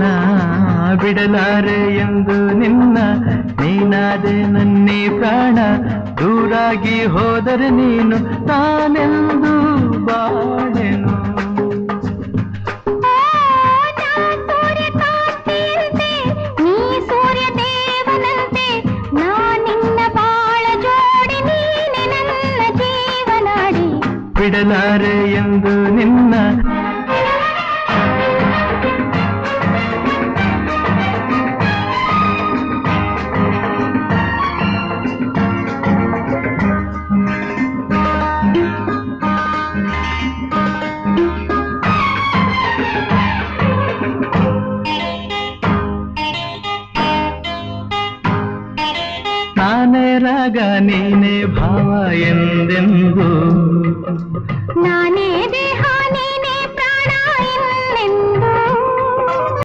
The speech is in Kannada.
ನಾ ಬಿಡಲಾರೆ ಎಂದು ನಿನ್ನ ನೀನಾದೆ ನನ್ನೇ ಪ್ರಾಣ ದೂರಾಗಿ ಹೋದರೆ ನೀನು ನಾನೆಂದು ಬಾಳೆನು ಬಿಡಲಾರೆ ಎಂದು ನಿನ್ನ ನಾನೇ ರಾಗ ನೀನೇ ಭಾವ ಎಂದು